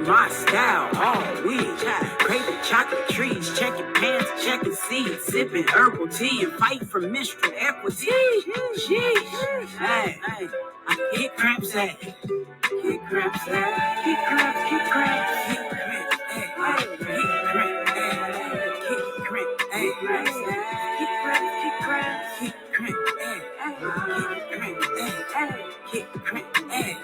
my style all week. Craving chocolate trees, checking pants, checking seeds, sipping herbal tea and fight for menstrual equity. Jeez. Hey, I get cramps at. Get cramps at. Get cramps, get cramps. Get cramps, hey, get cramps, hey, get cramps, hey, get cramps, get cramps, get cramps, hey, get cramps, hey.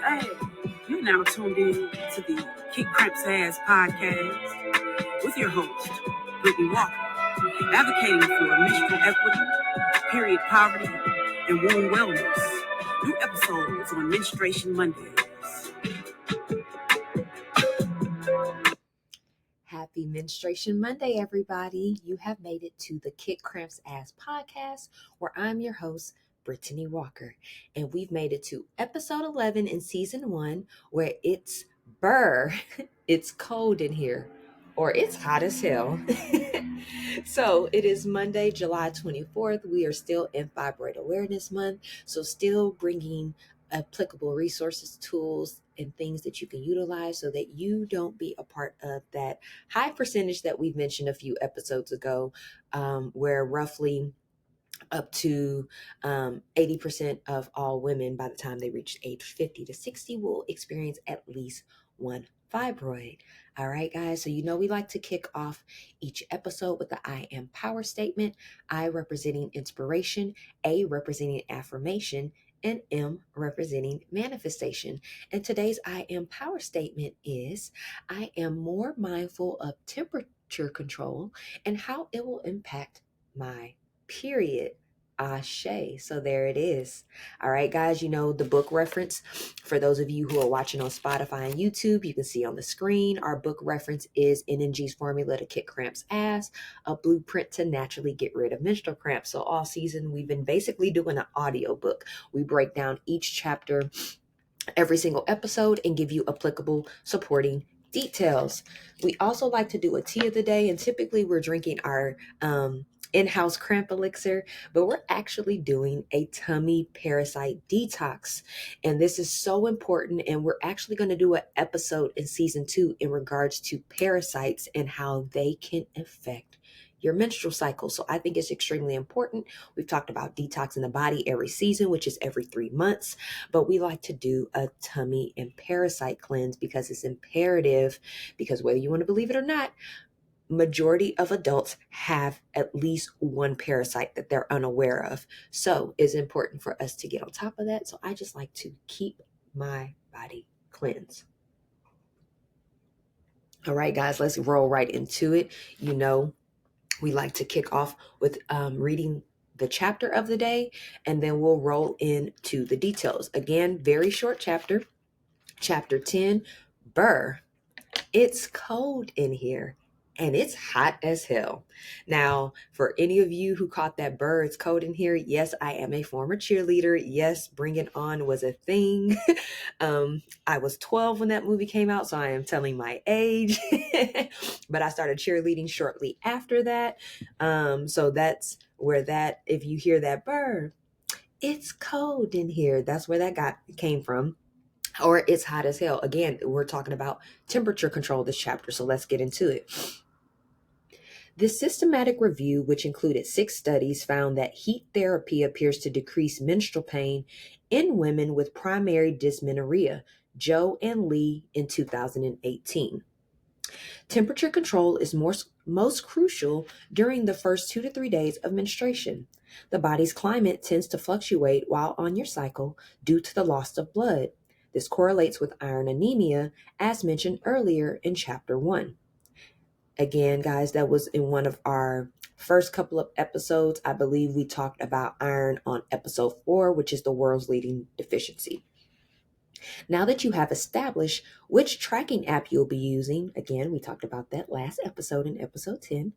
You're now tuned in to the Kick Cramps Ass podcast with your host, Brittany Walker, advocating for menstrual equity, period poverty, and womb wellness. New episodes on Menstruation Mondays. Happy Menstruation Monday, everybody. You have made it to the Kick Cramps Ass podcast, where I'm your host, Brittany Walker. And we've made it to episode 11 in season 1, where it's Burrr. It's cold in here, or it's hot as hell. So it is Monday, July 24th. We are still in Fibroid Awareness Month, so still bringing applicable resources, tools, and things that you can utilize so that you don't be a part of that high percentage that we've mentioned a few episodes ago, where roughly up to 80% of all women by the time they reach age 50 to 60 will experience at least one fibroid. All right, guys. So, we like to kick off each episode with the I am power statement. I representing inspiration, A representing affirmation, and M representing manifestation. And today's I am power statement is, I am more mindful of temperature control and how it will impact my period. Ashe. So there it is. All right, guys, the book reference, for those of you who are watching on Spotify and YouTube, you can see on the screen, our book reference is NNG's Formula to Kick Cramps Ass, a blueprint to naturally get rid of menstrual cramps. So all season, we've been basically doing an audio book. We break down each chapter every single episode and give you applicable supporting details. We also like to do a tea of the day, and typically we're drinking our in-house cramp elixir, but we're actually doing a tummy parasite detox. And this is so important, and we're actually going to do an episode in season 2 in regards to parasites and how they can affect your menstrual cycle. So I think it's extremely important. We've talked about detoxing the body every season, which is every 3 months, but we like to do a tummy and parasite cleanse because it's imperative, because whether you want to believe it or not, majority of adults have at least one parasite that they're unaware of. So it's important for us to get on top of that. So I just like to keep my body cleansed. All right, guys, let's roll right into it. We like to kick off with reading the chapter of the day, and then we'll roll into the details. Again, very short chapter. Chapter 10, Burrr. It's cold in here. And it's hot as hell. Now, for any of you who caught that Burrr, it's cold in here. Yes, I am a former cheerleader. Yes, Bring It On was a thing. I was 12 when that movie came out, so I am telling my age. But I started cheerleading shortly after that. So that's where if you hear that Burrr, it's cold in here. That's where that came from. Or it's hot as hell. Again, we're talking about temperature control this chapter, so let's get into it. This systematic review, which included 6 studies, found that heat therapy appears to decrease menstrual pain in women with primary dysmenorrhea, Joe and Lee in 2018. Temperature control is most crucial during the first 2 to 3 days of menstruation. The body's climate tends to fluctuate while on your cycle due to the loss of blood. This correlates with iron anemia, as mentioned earlier in chapter 1. Again, guys, that was in one of our first couple of episodes. I believe we talked about iron on episode 4, which is the world's leading deficiency. Now that you have established which tracking app you'll be using, again, we talked about that last episode in episode 10,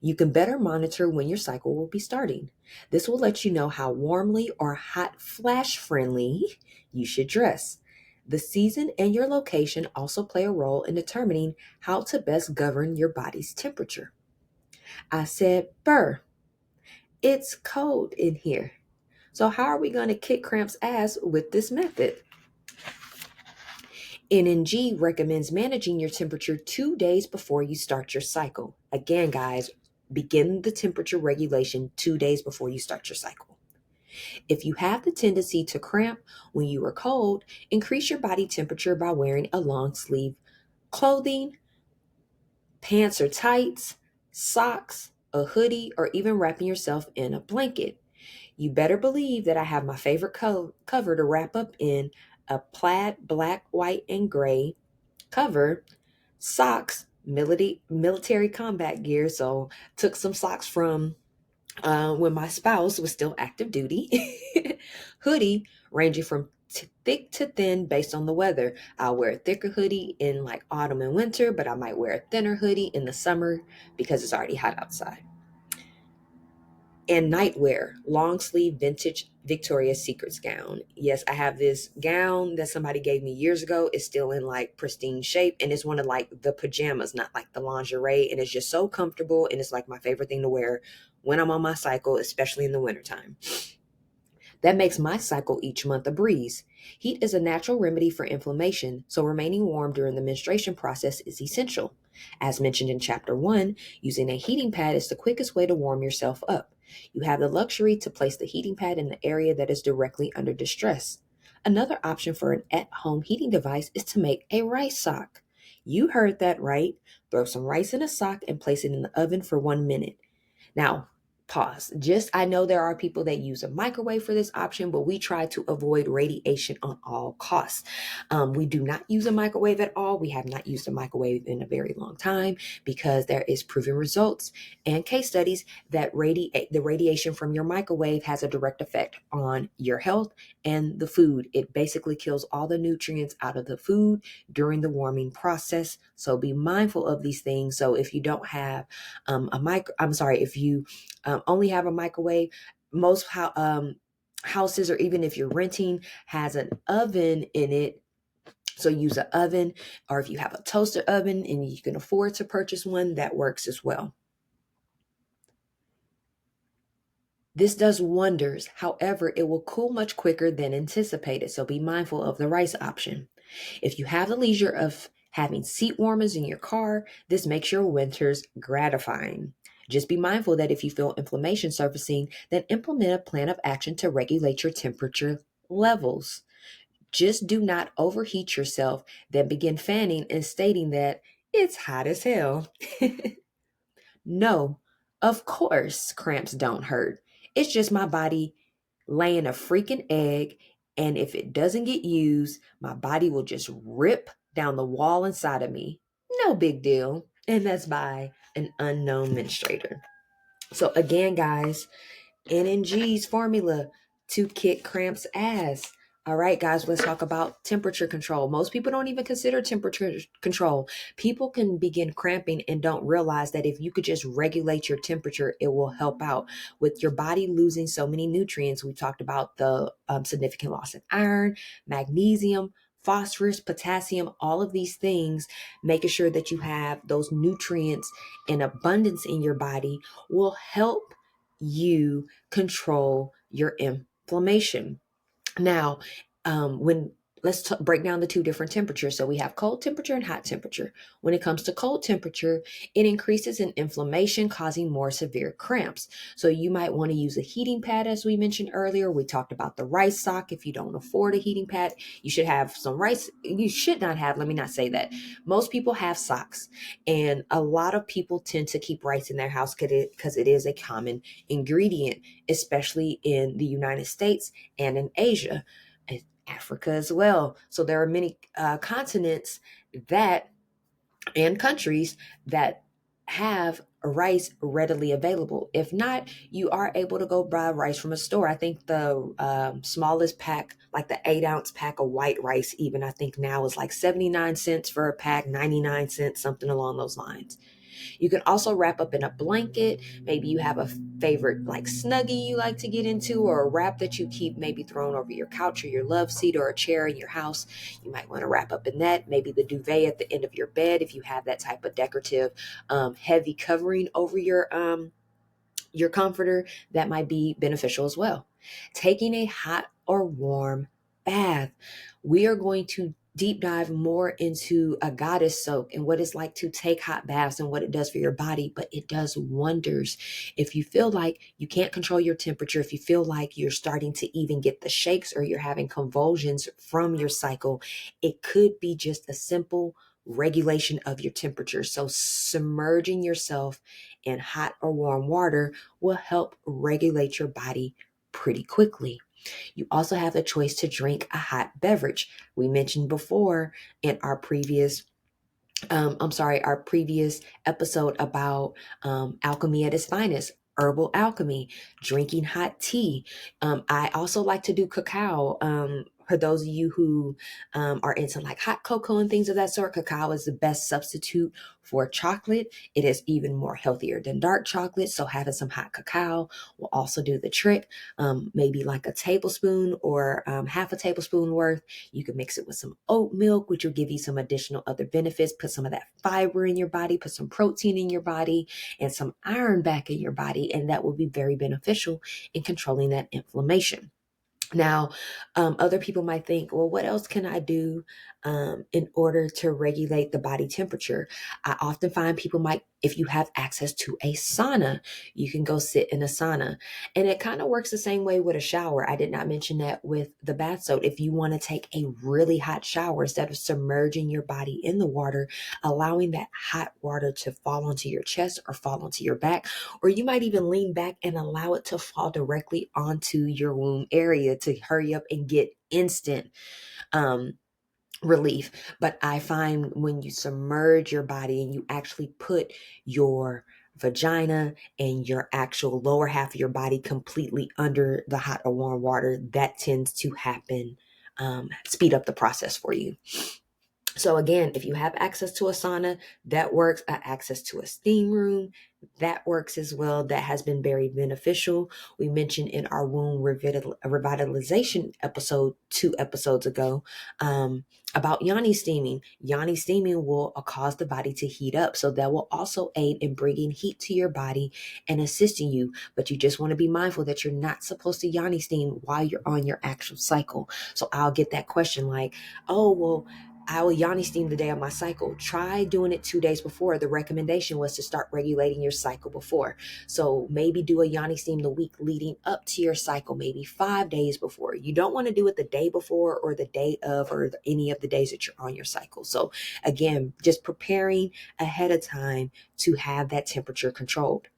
you can better monitor when your cycle will be starting. This will let you know how warmly or hot flash friendly you should dress. The season and your location also play a role in determining how to best govern your body's temperature. I said, Burrr, it's cold in here. So how are we going to kick Cramps' ass with this method? NNG recommends managing your temperature 2 days before you start your cycle. Again, guys, begin the temperature regulation 2 days before you start your cycle. If you have the tendency to cramp when you are cold, increase your body temperature by wearing a long sleeve clothing, pants or tights, socks, a hoodie, or even wrapping yourself in a blanket. You better believe that I have my favorite cover to wrap up in: a plaid black, white, and gray cover, socks, military combat gear. So took some socks from when my spouse was still active duty. Hoodie ranging from thick to thin based on the weather. I'll wear a thicker hoodie in like autumn and winter, but I might wear a thinner hoodie in the summer because it's already hot outside. And nightwear, long sleeve vintage Victoria's Secrets gown. Yes, I have this gown that somebody gave me years ago. It's still in like pristine shape, and it's one of like the pajamas, not like the lingerie. And it's just so comfortable, and it's like my favorite thing to wear when I'm on my cycle, especially in the wintertime. That makes my cycle each month a breeze. Heat is a natural remedy for inflammation, so remaining warm during the menstruation process is essential. As mentioned in Chapter 1, using a heating pad is the quickest way to warm yourself up. You have the luxury to place the heating pad in the area that is directly under distress. Another option for an at-home heating device is to make a rice sock. You heard that right. Throw some rice in a sock and place it in the oven for 1 minute. Now, pause. I know there are people that use a microwave for this option, but we try to avoid radiation on all costs. We do not use a microwave at all. We have not used a microwave in a very long time because there is proven results and case studies that the radiation from your microwave has a direct effect on your health and the food. It basically kills all the nutrients out of the food during the warming process. So be mindful of these things. So if you don't have if you only have a microwave, most houses, or even if you're renting, has an oven in it. So use an oven, or if you have a toaster oven and you can afford to purchase one, that works as well. This does wonders. However, it will cool much quicker than anticipated. So be mindful of the rice option. If you have the leisure of having seat warmers in your car, this makes your winters gratifying. Just be mindful that if you feel inflammation surfacing, then implement a plan of action to regulate your temperature levels. Just do not overheat yourself, then begin fanning and stating that it's hot as hell. No, of course, cramps don't hurt. It's just my body laying a freaking egg, and if it doesn't get used, my body will just rip down the wall inside of me. No big deal. And that's by an unknown menstruator. So, again, guys, NNG's formula to kick cramps ass. All right, guys, let's talk about temperature control. Most people don't even consider temperature control. People can begin cramping and don't realize that if you could just regulate your temperature, it will help out with your body losing so many nutrients. We talked about the significant loss of iron, magnesium, phosphorus, potassium, all of these things. Making sure that you have those nutrients in abundance in your body will help you control your inflammation. Now, when let's break down the two different temperatures. So we have cold temperature and hot temperature. When it comes to cold temperature, it increases in inflammation, causing more severe cramps. So you might want to use a heating pad, as we mentioned earlier. We talked about the rice sock. If you don't afford a heating pad, you should have some rice. You should not have, let me not say that. Most people have socks, and a lot of people tend to keep rice in their house because it is a common ingredient, especially in the United States and in Asia, and Africa as well. So there are many continents that and countries that have rice readily available. If not, you are able to go buy rice from a store. I think the smallest pack, like the 8-ounce pack of white rice, even I think now is like 79 cents for a pack, 99 cents, something along those lines. You can also wrap up in a blanket. Maybe you have a favorite like snuggie you like to get into, or a wrap that you keep maybe thrown over your couch or your love seat or a chair in your house. You might want to wrap up in that. Maybe the duvet at the end of your bed, if you have that type of decorative heavy covering over your comforter, that might be beneficial as well. Taking a hot or warm bath. We are going to deep dive more into a goddess soak and what it's like to take hot baths and what it does for your body, but it does wonders. If you feel like you can't control your temperature, if you feel like you're starting to even get the shakes or you're having convulsions from your cycle, it could be just a simple regulation of your temperature. So submerging yourself in hot or warm water will help regulate your body pretty quickly. You also have the choice to drink a hot beverage. We mentioned before in our previous our previous episode about alchemy at its finest, herbal alchemy, drinking hot tea. I also like to do cacao. For those of you who are into like hot cocoa and things of that sort, cacao is the best substitute for chocolate. It is even more healthier than dark chocolate. So having some hot cacao will also do the trick. Maybe like a tablespoon or half a tablespoon worth. You can mix it with some oat milk, which will give you some additional other benefits. Put some of that fiber in your body, put some protein in your body, and some iron back in your body. And that will be very beneficial in controlling that inflammation. Now, other people might think, well, what else can I do in order to regulate the body temperature? I often find people might, if you have access to a sauna, you can go sit in a sauna. And it kind of works the same way with a shower. I did not mention that with the bath soak. If you want to take a really hot shower, instead of submerging your body in the water, allowing that hot water to fall onto your chest or fall onto your back, or you might even lean back and allow it to fall directly onto your womb area to hurry up and get instant um, relief. But I find when you submerge your body and you actually put your vagina and your actual lower half of your body completely under the hot or warm water, that tends to happen, speed up the process for you. So again, if you have access to a sauna, that works. Access to a steam room, that works as well. That has been very beneficial. We mentioned in our womb revitalization episode 2 episodes ago about yoni steaming. Yoni steaming will cause the body to heat up. So that will also aid in bringing heat to your body and assisting you. But you just want to be mindful that you're not supposed to yoni steam while you're on your actual cycle. So I'll get that question like, oh, well, I will yoni steam the day of my cycle. Try doing it 2 days before. The recommendation was to start regulating your cycle before. So maybe do a yoni steam the week leading up to your cycle, maybe 5 days before. You don't want to do it the day before or the day of or any of the days that you're on your cycle. So again, just preparing ahead of time to have that temperature controlled.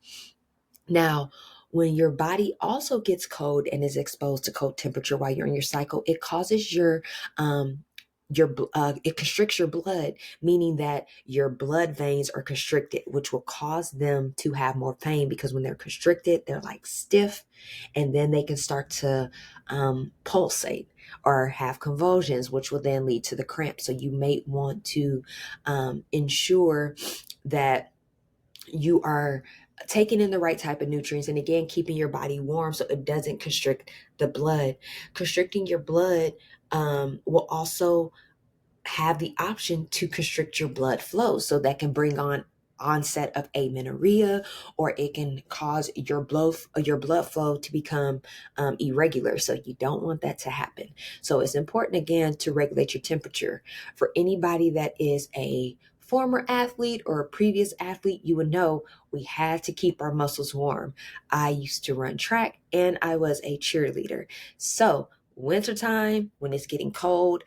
Now, when your body also gets cold and is exposed to cold temperature while you're in your cycle, it causes it constricts your blood, meaning that your blood veins are constricted, which will cause them to have more pain because when they're constricted, they're like stiff, and then they can start to pulsate or have convulsions, which will then lead to the cramp. So you may want to ensure that you are taking in the right type of nutrients, and again keeping your body warm so it doesn't constrict the blood. Constricting your blood will also have the option to constrict your blood flow, so that can bring on onset of amenorrhea, or it can cause your blood flow to become irregular. So you don't want that to happen. So it's important again to regulate your temperature. For anybody that is a former athlete or a previous athlete, you would know we had to keep our muscles warm. I used to run track and I was a cheerleader. So wintertime, when it's getting cold,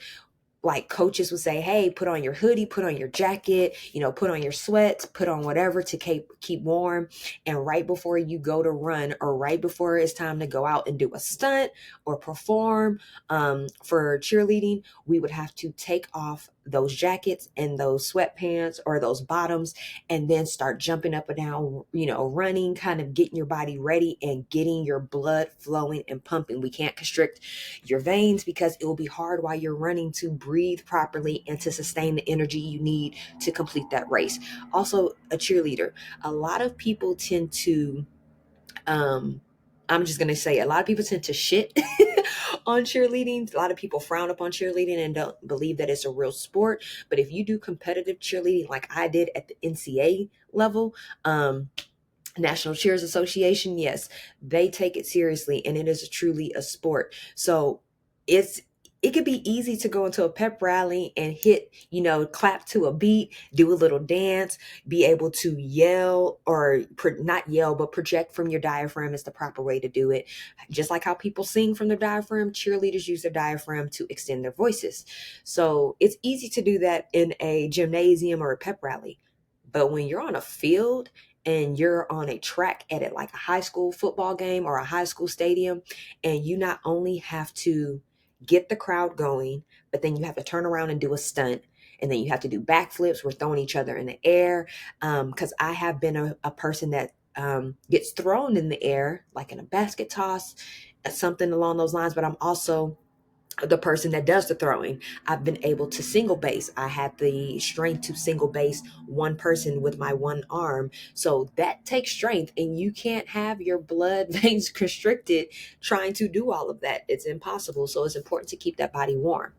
like coaches would say, hey, put on your hoodie, put on your jacket, put on your sweats, put on whatever to keep warm. And right before you go to run, or right before it's time to go out and do a stunt or perform for cheerleading, we would have to take off those jackets and those sweatpants or those bottoms, and then start jumping up and down, running, kind of getting your body ready and getting your blood flowing and pumping. We can't constrict your veins because it will be hard while you're running to breathe properly and to sustain the energy you need to complete that race. Also, a cheerleader. A lot of people tend to I'm just going to say, a lot of people tend to shit on cheerleading. A lot of people frown upon cheerleading and don't believe that it's a real sport. But if you do competitive cheerleading like I did at the NCAA level, National Cheers Association, yes, they take it seriously, and it is truly a sport. So it's it could be easy to go into a pep rally and hit, clap to a beat, do a little dance, be able to yell or not yell, but project from your diaphragm is the proper way to do it. Just like how people sing from their diaphragm, cheerleaders use their diaphragm to extend their voices. So it's easy to do that in a gymnasium or a pep rally. But when you're on a field and you're on a track at it, like a high school football game or a high school stadium, and you not only have to get the crowd going, but then you have to turn around and do a stunt. And then you have to do backflips. We're throwing each other in the air. Because I have been a person that gets thrown in the air, like in a basket toss, something along those lines. But I'm also the person that does the throwing. I've been able to single base. I had the strength to single base one person with my one arm. So that takes strength, and you can't have your blood veins constricted trying to do all of that. It's impossible. So it's important to keep that body warm.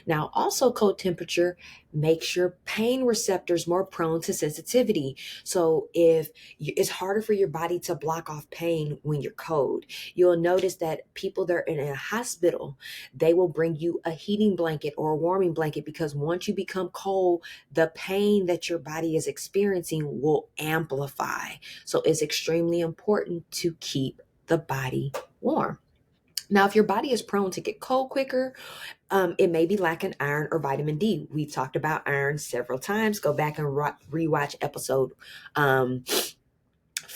Now, also cold temperature makes your pain receptors more prone to sensitivity. So if it's harder for your body to block off pain when you're cold, you'll notice that people that are in a hospital, they will bring you a heating blanket or a warming blanket, because once you become cold, the pain that your body is experiencing will amplify. So it's extremely important to keep the body warm. Now, if your body is prone to get cold quicker, it may be lacking iron or vitamin D. We've talked about iron several times. Go back and rewatch episode um,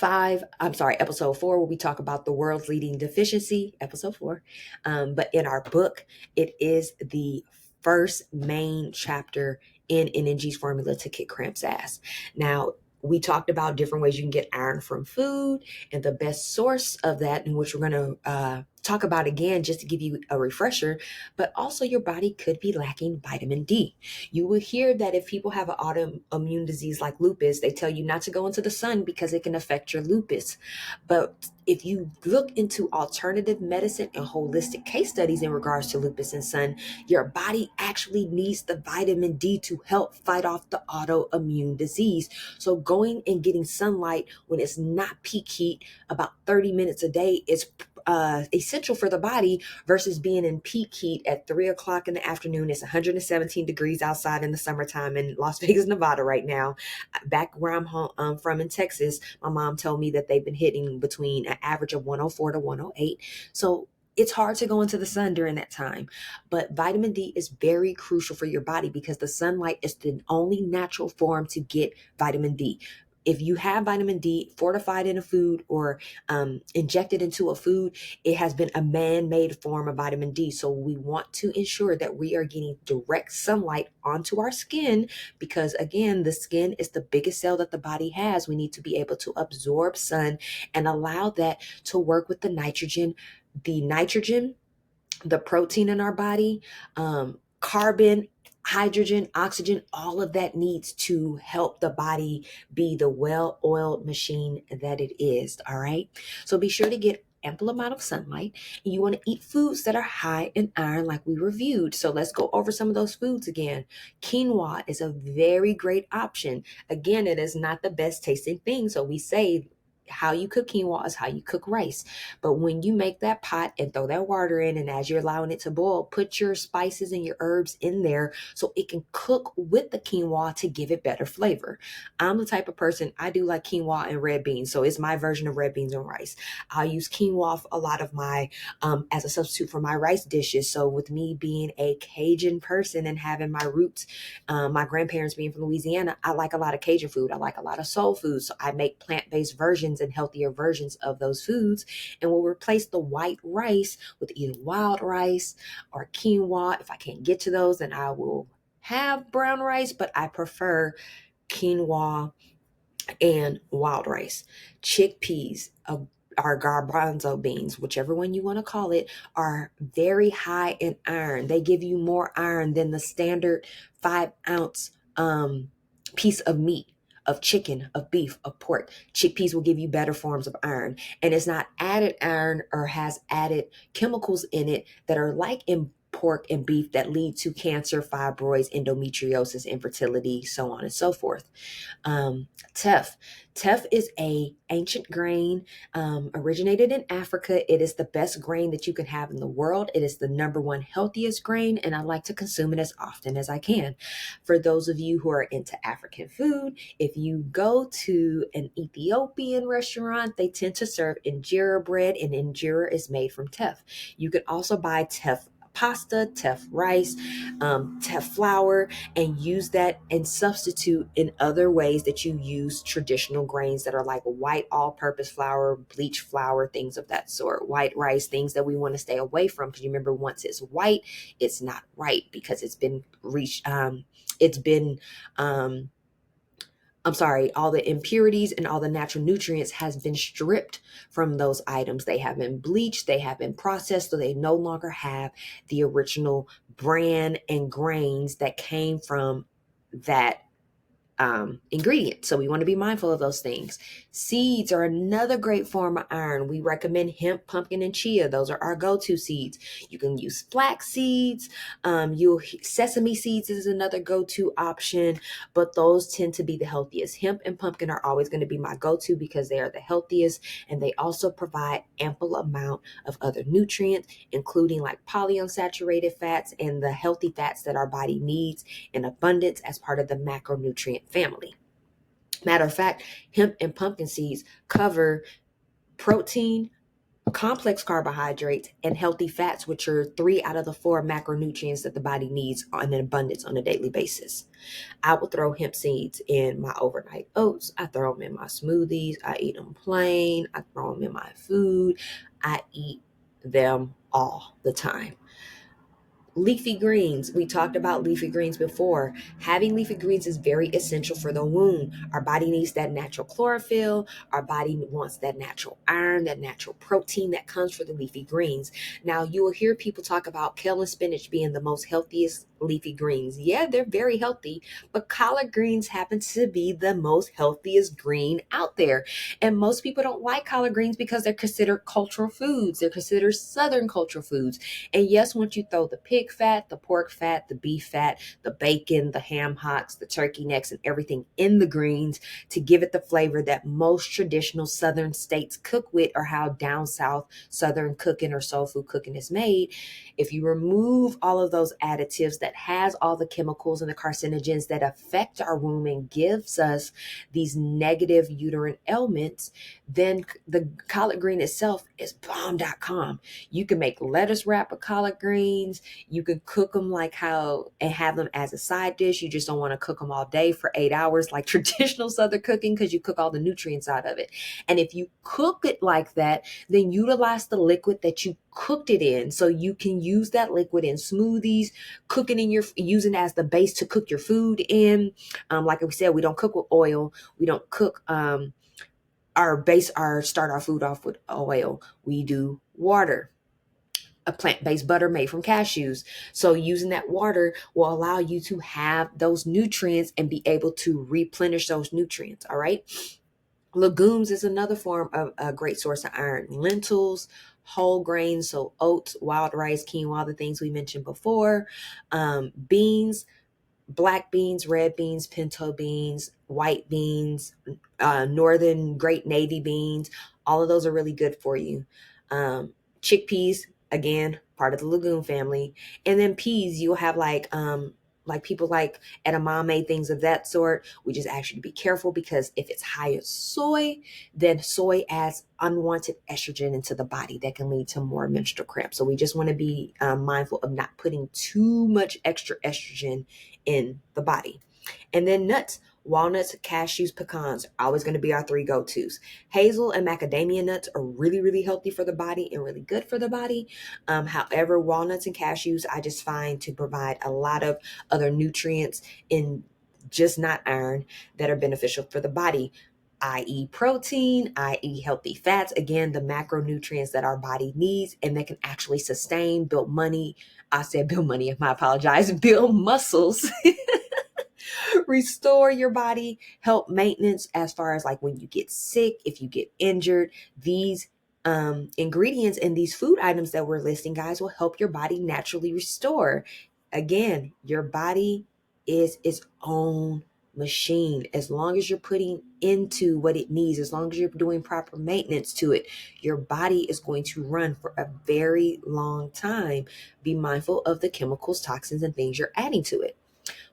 episode 4, where we talk about the world's leading deficiency, episode 4. But in our book, it is the first main chapter in NNG's formula to kick cramps ass. Now, we talked about different ways you can get iron from food, and the best source of that, in which we're going to talk about again, just to give you a refresher, but also your body could be lacking vitamin D. You will hear that if people have an autoimmune disease like lupus, they tell you not to go into the sun because it can affect your lupus. But if you look into alternative medicine and holistic case studies in regards to lupus and sun, your body actually needs the vitamin D to help fight off the autoimmune disease. So going and getting sunlight when it's not peak heat, about 30 minutes a day, is essential for the body, versus being in peak heat at 3 o'clock in the afternoon. It's 117 degrees outside in the summertime in Las Vegas, Nevada right now. Back where I'm from in Texas, my mom told me that they've been hitting between an average of 104 to 108. So it's hard to go into the sun during that time. But vitamin D is very crucial for your body, because the sunlight is the only natural form to get vitamin D. If you have vitamin D fortified in a food or injected into a food, it has been a man-made form of vitamin D. So we want to ensure that we are getting direct sunlight onto our skin, because again, the skin is the biggest cell that the body has. We need to be able to absorb sun and allow that to work with the nitrogen, the protein in our body, carbon, hydrogen, oxygen, all of that needs to help the body be the well-oiled machine that it is. All right. So be sure to get ample amount of sunlight. And you want to eat foods that are high in iron, like we reviewed. So let's go over some of those foods again. Quinoa is a very great option. Again, it is not the best tasting thing. So we say how you cook quinoa is how you cook rice. But when you make that pot and throw that water in, and as you're allowing it to boil, put your spices and your herbs in there so it can cook with the quinoa to give it better flavor. I'm the type of person, I do like quinoa and red beans. So it's my version of red beans and rice. I'll use quinoa a lot of my, as a substitute for my rice dishes. So with me being a Cajun person and having my roots, my grandparents being from Louisiana, I like a lot of Cajun food. I like a lot of soul food. So I make plant-based versions and healthier versions of those foods, and will replace the white rice with either wild rice or quinoa. If I can't get to those, then I will have brown rice, but I prefer quinoa and wild rice. Chickpeas, our garbanzo beans, whichever one you want to call it, are very high in iron. They give you more iron than the standard 5-ounce piece of meat, of chicken, of beef, of pork. Chickpeas will give you better forms of iron, and it's not added iron or has added chemicals in it that are like in pork, and beef that lead to cancer, fibroids, endometriosis, infertility, so on and so forth. Teff. Teff is a ancient grain, originated in Africa. It is the best grain that you can have in the world. It is the number one healthiest grain, and I like to consume it as often as I can. For those of you who are into African food, if you go to an Ethiopian restaurant, they tend to serve injera bread, and injera is made from teff. You can also buy teff pasta, teff rice, teff flour, and use that and substitute in other ways that you use traditional grains that are like white all-purpose flour, bleach flour, things of that sort, white rice, things that we want to stay away from, because you remember, once it's white, it's not right, because it's been reached, all the impurities and all the natural nutrients has been stripped from those items. They have been bleached, they have been processed, so they no longer have the original bran and grains that came from that ingredient. So we want to be mindful of those things. Seeds are another great form of iron. We recommend hemp, pumpkin, and chia. Those are our go-to seeds. You can use flax seeds. Sesame seeds is another go-to option, but those tend to be the healthiest. Hemp and pumpkin are always going to be my go-to because they are the healthiest, and they also provide ample amount of other nutrients, including like polyunsaturated fats and the healthy fats that our body needs in abundance as part of the macronutrient family. Matter of fact, hemp and pumpkin seeds cover protein, complex carbohydrates, and healthy fats, which are 3 out of the 4 macronutrients that the body needs in abundance on a daily basis. I will throw hemp seeds in my overnight oats. I throw them in my smoothies. I eat them plain. I throw them in my food. I eat them all the time. Leafy greens. We talked about leafy greens before. Having leafy greens is very essential for the womb. Our body needs that natural chlorophyll. Our body wants that natural iron, that natural protein that comes from the leafy greens. Now, you will hear people talk about kale and spinach being the most healthiest leafy greens. Yeah, they're very healthy, but collard greens happens to be the most healthiest green out there. And most people don't like collard greens because they're considered cultural foods. They're considered Southern cultural foods. And yes, once you throw the pig fat, the pork fat, the beef fat, the bacon, the ham hocks, the turkey necks, and everything in the greens to give it the flavor that most traditional Southern states cook with, or how down south Southern cooking or soul food cooking is made. If you remove all of those additives that has all the chemicals and the carcinogens that affect our womb and gives us these negative uterine ailments, then the collard green itself is bomb.com. You can make lettuce wrap with collard greens. You can cook them and have them as a side dish. You just don't want to cook them all day for 8 hours like traditional Southern cooking, because you cook all the nutrients out of it. And if you cook it like that, then utilize the liquid that you cooked it in. So you can use that liquid in smoothies, cooking using as the base to cook your food in. Like we said, we don't cook with oil. We don't cook start our food off with oil. We do water, a plant-based butter made from cashews. So using that water will allow you to have those nutrients and be able to replenish those nutrients. All right. Legumes is another form of a great source of iron. Lentils, whole grains, so oats, wild rice, quinoa, the things we mentioned before. Beans, black beans, red beans, pinto beans, white beans, northern great navy beans. All of those are really good for you. Chickpeas, again, part of the legume family. And then peas, you'll have like people like edamame, things of that sort. We just ask you to be careful, because if it's high in soy, then soy adds unwanted estrogen into the body that can lead to more menstrual cramps. So we just want to be mindful of not putting too much extra estrogen in the body. And then nuts. Walnuts, cashews, pecans are always going to be our 3 go-tos. Hazel and macadamia nuts are really, really healthy for the body and really good for the body. However, walnuts and cashews, I just find to provide a lot of other nutrients in just not iron that are beneficial for the body, i.e. protein, i.e. healthy fats. Again, the macronutrients that our body needs and that can actually sustain, build money. I said build money, I apologize. Build muscles. Restore your body, help maintenance as far as like when you get sick, if you get injured. These ingredients in these food items that we're listing, guys, will help your body naturally restore. Again, your body is its own machine. As long as you're putting into what it needs, as long as you're doing proper maintenance to it, your body is going to run for a very long time. Be mindful of the chemicals, toxins, and things you're adding to it.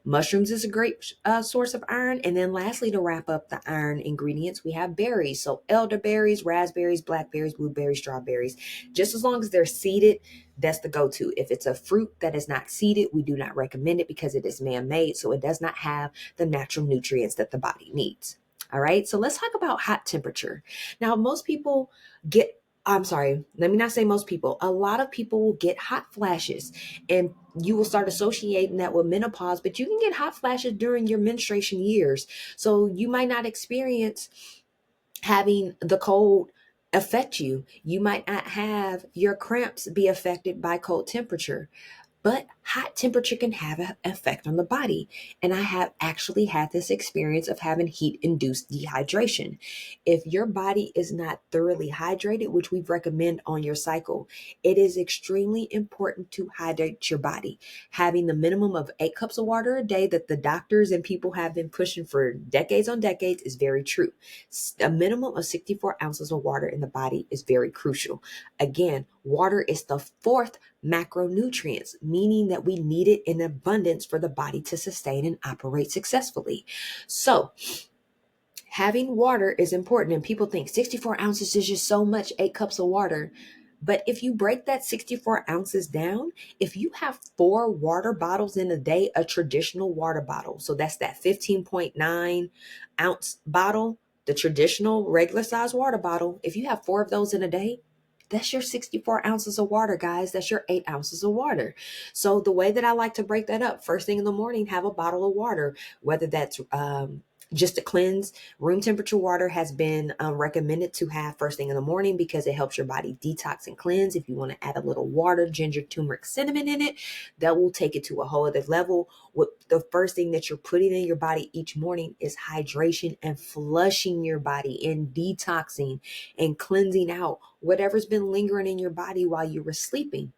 Mushrooms is a great source of iron. And then lastly, to wrap up the iron ingredients, we have berries. So elderberries, raspberries, blackberries, blueberries, strawberries. Just as long as they're seeded, that's the go-to. If it's a fruit that is not seeded, we do not recommend it because it is man-made. So it does not have the natural nutrients that the body needs. All right, so let's talk about hot temperature. Now, most people get, I'm sorry, let me not say most people. A lot of people will get hot flashes, and you will start associating that with menopause, but you can get hot flashes during your menstruation years. So you might not experience having the cold affect you. You might not have your cramps be affected by cold temperature. But hot temperature can have an effect on the body. And I have actually had this experience of having heat induced dehydration. If your body is not thoroughly hydrated, which we recommend on your cycle, it is extremely important to hydrate your body. Having the minimum of 8 cups of water a day that the doctors and people have been pushing for decades on decades is very true. A minimum of 64 ounces of water in the body is very crucial. Again, water is the fourth macronutrients, meaning that we need it in abundance for the body to sustain and operate successfully. So having water is important, and people think 64 ounces is just so much, 8 cups of water. But if you break that 64 ounces down, if you have 4 water bottles in a day, a traditional water bottle, so that's that 15.9 ounce bottle, the traditional regular size water bottle, if you have 4 of those in a day, that's your 64 ounces of water, guys. That's your 8 ounces of water. So the way that I like to break that up, first thing in the morning, have a bottle of water, whether that's just to cleanse. Room temperature water has been recommended to have first thing in the morning because it helps your body detox and cleanse. If you want to add a little water, ginger, turmeric, cinnamon in it, that will take it to a whole other level. What the first thing that you're putting in your body each morning is hydration and flushing your body and detoxing and cleansing out whatever's been lingering in your body while you were sleeping.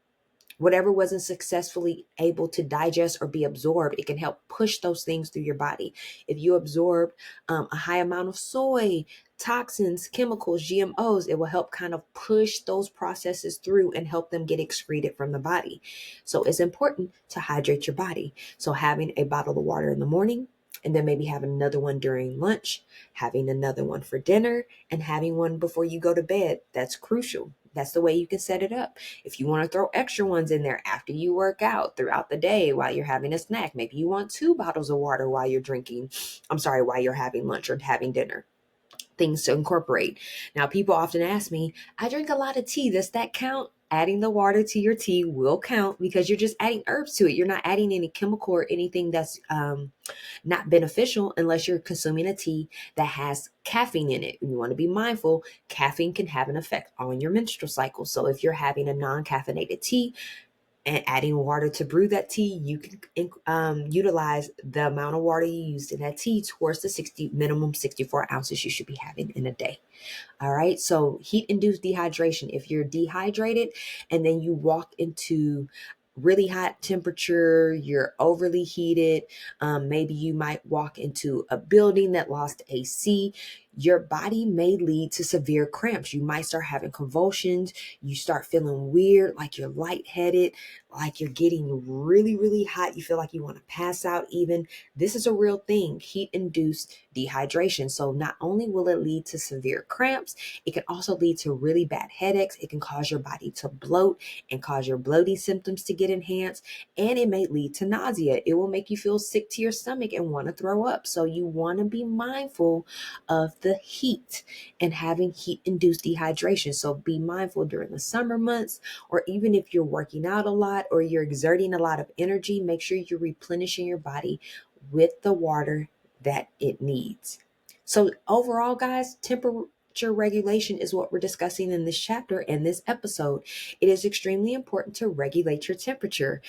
Whatever wasn't successfully able to digest or be absorbed, it can help push those things through your body. If you absorb a high amount of soy, toxins, chemicals, GMOs, it will help kind of push those processes through and help them get excreted from the body. So it's important to hydrate your body. So having a bottle of water in the morning, and then maybe having another one during lunch, having another one for dinner, and having one before you go to bed. That's crucial. That's the way you can set it up. If you want to throw extra ones in there after you work out throughout the day while you're having a snack, maybe you want 2 bottles of water while you're while you're having lunch or having dinner. Things to incorporate. Now, people often ask me, I drink a lot of tea. Does that count? Adding the water to your tea will count because you're just adding herbs to it. You're not adding any chemical or anything that's not beneficial unless you're consuming a tea that has caffeine in it. You want to be mindful, caffeine can have an effect on your menstrual cycle. So if you're having a non-caffeinated tea and adding water to brew that tea, you can utilize the amount of water you used in that tea towards the minimum 64 ounces you should be having in a day. All right. So heat induced dehydration. If you're dehydrated and then you walk into really hot temperature, you're overly heated, maybe you might walk into a building that lost AC, your body may lead to severe cramps. You might start having convulsions. You start feeling weird, like you're lightheaded, like you're getting really, really hot. You feel like you want to pass out even. This is a real thing, heat induced dehydration. So not only will it lead to severe cramps, it can also lead to really bad headaches. It can cause your body to bloat and cause your bloating symptoms to get enhanced. And it may lead to nausea. It will make you feel sick to your stomach and want to throw up. So you want to be mindful of the heat and having heat induced dehydration. So be mindful during the summer months, or even if you're working out a lot or you're exerting a lot of energy, make sure you're replenishing your body with the water that it needs. So overall, guys, temperature regulation is what we're discussing in this chapter and this episode. It is extremely important to regulate your temperature.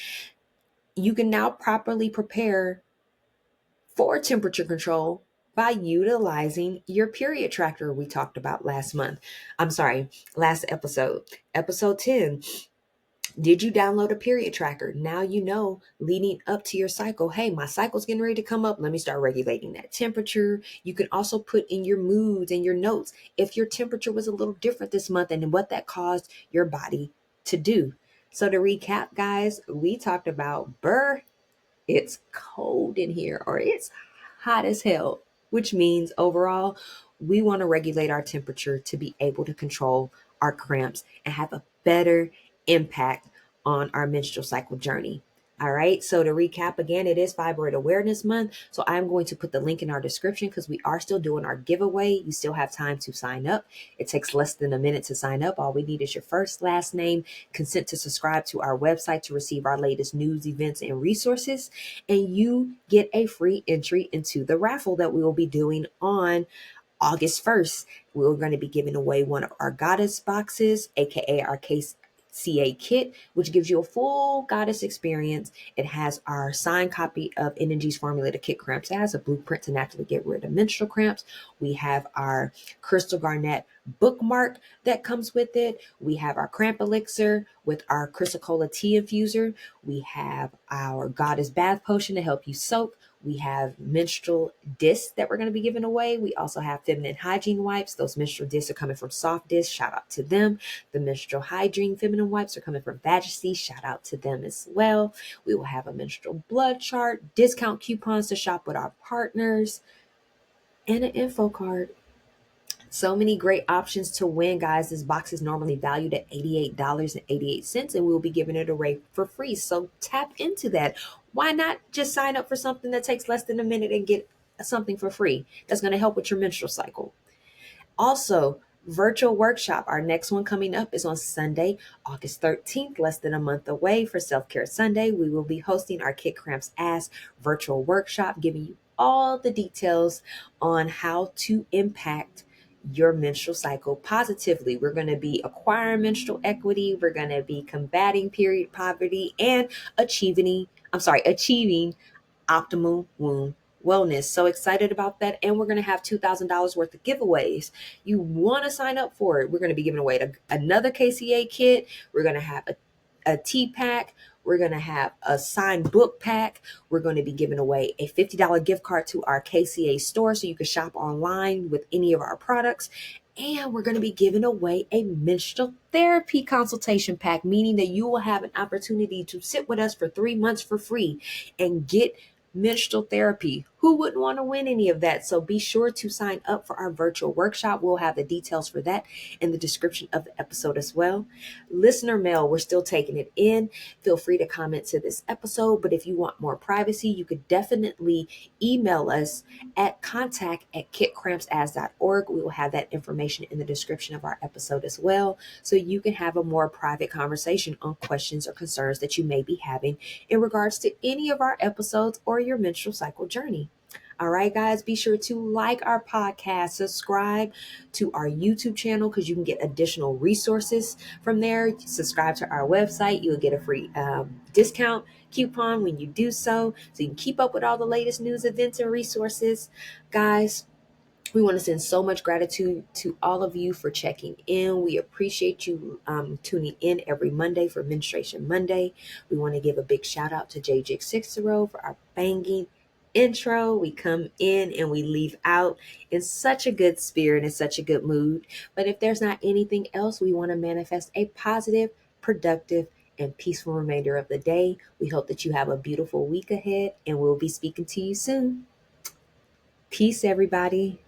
You can now properly prepare for temperature control by utilizing your period tracker we talked about last month. Last episode, episode 10. Did you download a period tracker? Now you know leading up to your cycle, hey, my cycle's getting ready to come up. Let me start regulating that temperature. You can also put in your moods and your notes if your temperature was a little different this month and what that caused your body to do. So to recap, guys, we talked about Burrr, it's cold in here, or it's hot as hell, which means overall, we want to regulate our temperature to be able to control our cramps and have a better impact on our menstrual cycle journey. All right. So to recap again, it is Fibroid Awareness Month. So I'm going to put the link in our description because we are still doing our giveaway. You still have time to sign up. It takes less than a minute to sign up. All we need is your first, last name, consent to subscribe to our website to receive our latest news, events, and resources. And you get a free entry into the raffle that we will be doing on August 1st. We're going to be giving away one of our goddess boxes, aka our KCA kit, which gives you a full goddess experience. It has our signed copy of Energy's formula to kick cramps as a blueprint to naturally get rid of menstrual cramps. We have our Crystal Garnet bookmark that comes with it. We have our cramp elixir with our chrysocolla tea infuser. We have our goddess bath potion to help you soak. We have menstrual discs that we're going to be giving away. We also have feminine hygiene wipes. Those menstrual discs are coming from Soft Disc. Shout out to them. The menstrual hygiene feminine wipes are coming from Vagicy. Shout out to them as well. We will have a menstrual blood chart, discount coupons to shop with our partners, and an info card. So many great options to win, guys. This box is normally valued at $88.88, and we'll be giving it away for free. So tap into that. Why not just sign up for something that takes less than a minute and get something for free that's going to help with your menstrual cycle? Also, virtual workshop. Our next one coming up is on Sunday, August 13th, less than a month away for Self-Care Sunday. We will be hosting our Kick Cramps Ass virtual workshop, giving you all the details on how to impact your menstrual cycle positively. We're going to be acquiring menstrual equity. We're going to be combating period poverty and achieving optimal womb wellness. So excited about that. And we're going to have $2,000 worth of giveaways. You want to sign up for it. We're going to be giving away another KCA kit. We're going to have a tea pack. We're going to have a signed book pack. We're going to be giving away a $50 gift card to our KCA store so you can shop online with any of our products. And we're going to be giving away a menstrual therapy consultation pack, meaning that you will have an opportunity to sit with us for 3 months for free and get menstrual therapy. Who wouldn't want to win any of that? So be sure to sign up for our virtual workshop. We'll have the details for that in the description of the episode as well. Listener mail, we're still taking it in. Feel free to comment to this episode, but if you want more privacy, you could definitely email us at contact@kitcrampsass.org. We will have that information in the description of our episode as well, so you can have a more private conversation on questions or concerns that you may be having in regards to any of our episodes or your menstrual cycle journey. All right, guys, be sure to like our podcast, subscribe to our YouTube channel because you can get additional resources from there. Subscribe to our website. You'll get a free discount coupon when you do so you can keep up with all the latest news, events, and resources. Guys, we want to send so much gratitude to all of you for checking in. We appreciate you tuning in every Monday for Menstruation Monday. We want to give a big shout out to JJ Cicero for our banging intro. We come in and we leave out in such a good spirit and such a good mood. But if there's not anything else, we want to manifest a positive, productive, and peaceful remainder of the day. We hope that you have a beautiful week ahead, and we'll be speaking to you soon. Peace, everybody.